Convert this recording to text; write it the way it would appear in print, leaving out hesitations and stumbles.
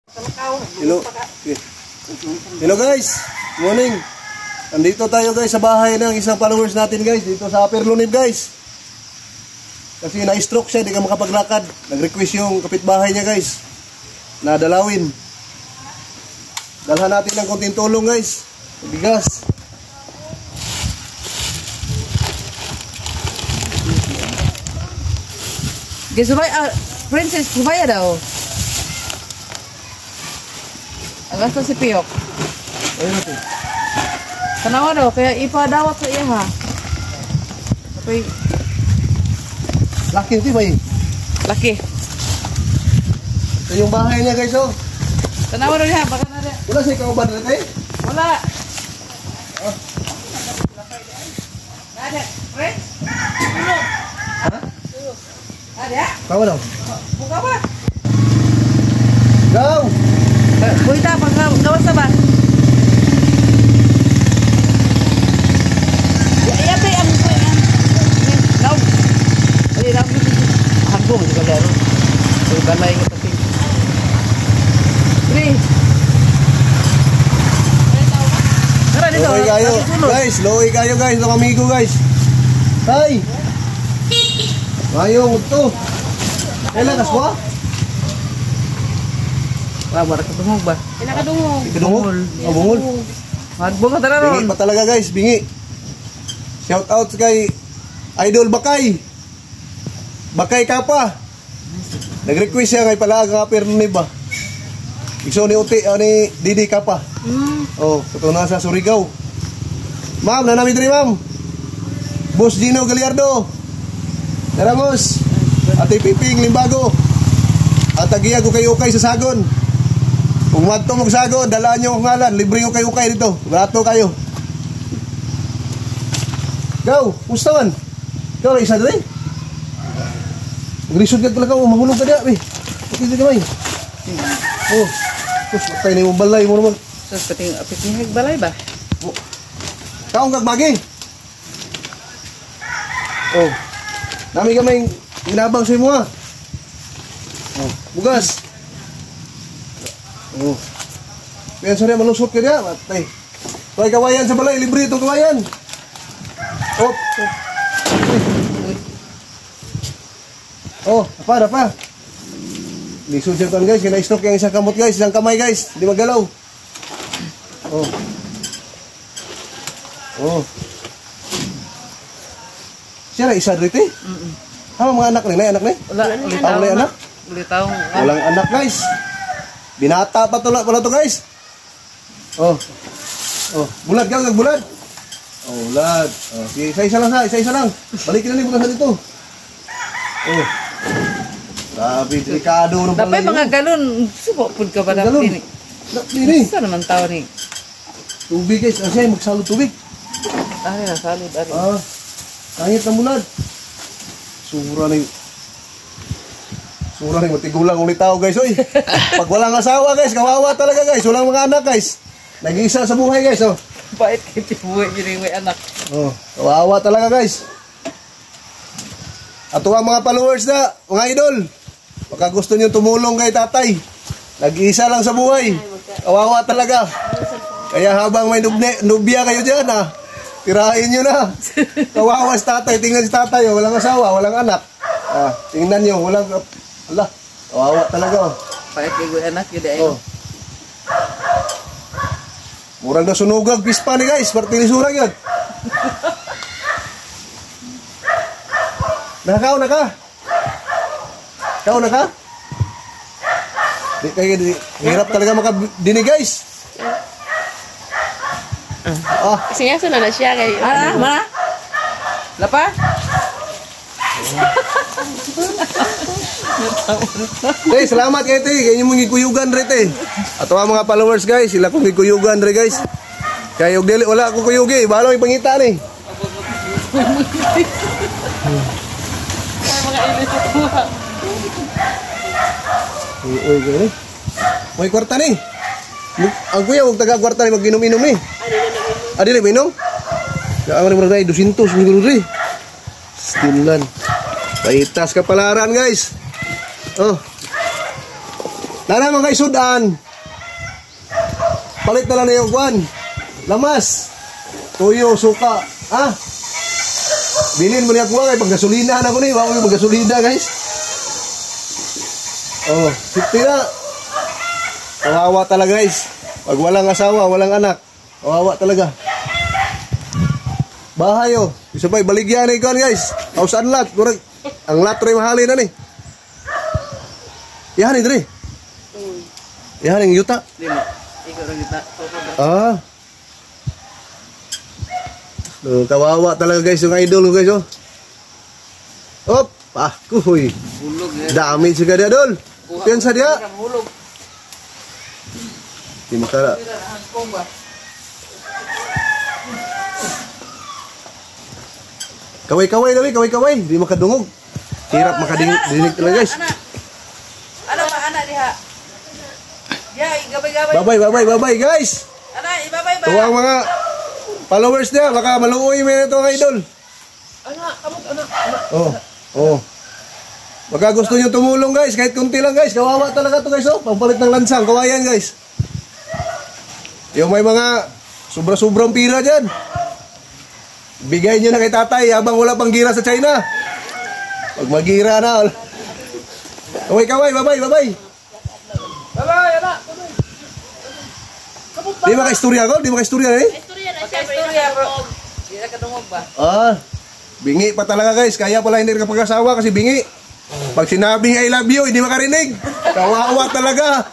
Hello. Hello guys. Morning. Nandito tayo guys sa bahay ng isang followers natin guys. Dito sa Upper Lunib guys. Kasi na-stroke siya, di ka makapaglakad. Nag-request yung kapitbahay niya guys na dalawin. Dalhan natin ng konting tulong guys. Bigas. Guys, Princess, sumaya daw. Agasta si Piyok. Ayun natin. Tanawa daw, kaya ipadawat sa iya ha. Tapi, Laki ito ba eh? laki. Ito yung bahay niya guys oh. Tanawa daw niya, baka na rin. Wala siya kauban na tayo? Wala. Oh. Ada, Prince? Ha? Ada? Kawa daw? Buka ba? Go! Buita, pagkawas na ba? Iya, te, ang now. Ay, now. Hagong, di ka laro. Ay, balay ka pati. Pre. Tara dito. Loy kayo. Guys, loy kayo guys. Itong amigo guys. Tay! Mayong ito. Kailan kaswa? Wah, barak ketungog ba? Pinakadungog. Ikadungol? Oh, bungol? Magbong ka tara Bingi ron. pa talaga guys, bingi. Shout out kay Idol Bakay. Bakay Kapa. Nag-request siya kay Palaag nga Pernib ba. Iso ni Uti, ni Didi Kapa. Oh, katuna sa Surigao. Ma'am, nanami diri ma'am. Boss Gino Gallardo. Daramos. Ate Piping Limbago. At tagiya ko kay Ukay sa Sagon. Kung madto mo Sagon, dalaan nyo ang ngalan. Libre ko kay Ukay dito. Barato kayo. Go, musta man? Ikaw na isa dali? Magrisod ka pala ka, mahulog ka na, eh. Pati ka may. Oh, tapos matay na yung balay mo naman. Sus, pating balay ba? Oh. Kaong kagbagi. Oh, nami ka may inabang sa mo ha. Oh, bugas. Oh. Kaya sorry, malusot ka niya. Matay. So, ay kawayan sa balay, libre itong kawayan. Oh, oh, apa? Lisod siya kan guys, kina-stroke yung isang kamot guys, isang kamay guys, hindi magalaw. Oh. Oh. Siya na isa rito eh. Mga anak na, anak na? Wala, Ang may anak? Ulitaw. Walang anak guys. Binata pa pala to guys. Oh. Oh, bulat ka, bulat. Oh, bulat. Oh, isa-isa lang. Balikin na ni bulat dito. Oh. Grabe, delikado ng Tapi balay. mga galon, subo pud ka ba na Galon. ini? Dini. Sa naman tao ni. Tubig guys, kasi magsalud tubig. Ari na salud ari. Ah. Kahit na bulat. Sura ni matigulang ulit tao guys, oy. Pag walang asawa guys, kawawa talaga guys. Walang mga anak guys. Nag-iisa sa buhay guys, oh. Bait kay tibuhi yun may anak. Oh, kawawa talaga guys. At ang mga followers na, mga idol, baka gusto niyo tumulong kay tatay. Nag-iisa lang sa buhay. Kawawa talaga. Kaya habang may nubya kayo dyan, tirahin nyo na. Kawawa si tatay. Tingnan si tatay, oh. Walang asawa, walang anak. Tingnan nyo, walang... Ala, kawawa talaga. Oh. Bait kay anak yun ay. Oh. Murang na sunugag, pispa ni guys. Partilisuran yun. Nakakaw na ka? Ikaw na ka? Hirap talaga makadinig guys. Singaso na siya kay... Mana? Lapa? Hey, salamat kayo te. Kaya yung mga kuyugan rin te. At mga followers guys, sila kong kuyugan rin guys. Kaya yung dili, wala akong kuyugi. Bahala may pangita ni. Mga ilis ito mga. Uy, gani. May kwarta ni. Ang kuya, huwag taga-kwarta ni mag-inom-inom ni. Adi na minom? Kaya ako naman rin, 200 siguro rin. Stilan. Paitas kapalaran guys. Oh. Nana mga isudan. Palit na lang na yung kwan. Lamas. Tuyo, suka. Ha? Bilin mo niya kuha kay pag gasolina na ko ni. Wala ko gasolina guys. Oh, 50 na. Kawawa talaga guys. Pag walang asawa, walang anak. Kawawa talaga. Bahay oh. Isa pa baligyan ni kan guys. House unlock. Ang latre mahalin na ni. Yan ni Dre. Yan ang yuta. Lima. Ikaw lang kita. Ah. Kawawa talaga guys yung idol guys oh. Op, kuy. Hulog ya. Dami juga dia dol. Piansa dia. Hulog. Di makara. Hangkong ba? Kaway-kaway dali, kaway-kaway. Di makadungog. Hirap makadinig talaga guys. Ano ba anak diha? Ya, gabay-gabay. Babay guys. Anak, ibabay ba? Tuwang mga followers niya, baka maluoy mo ito ng idol. Anak, anak. Oh. Baka gusto nyo tumulong guys, kahit kunti lang guys. Kawawa talaga to guys oh. Pampalit ng lansang, kawayan guys. Yung may mga sobra-sobrang pira dyan. Bigay nyo na kay tatay habang wala pang gira sa China. Pag magira na. Kaway, babay. Babay, anak. Di maka-istorya ko? Di maka-istorya eh? Istorya, bro. Di na kadungog ba? Ah, bingi pa talaga guys. Kaya pala hindi nakapag-asawa kasi bingi. Pag sinabing I love you, hindi makarinig. Kawawa talaga.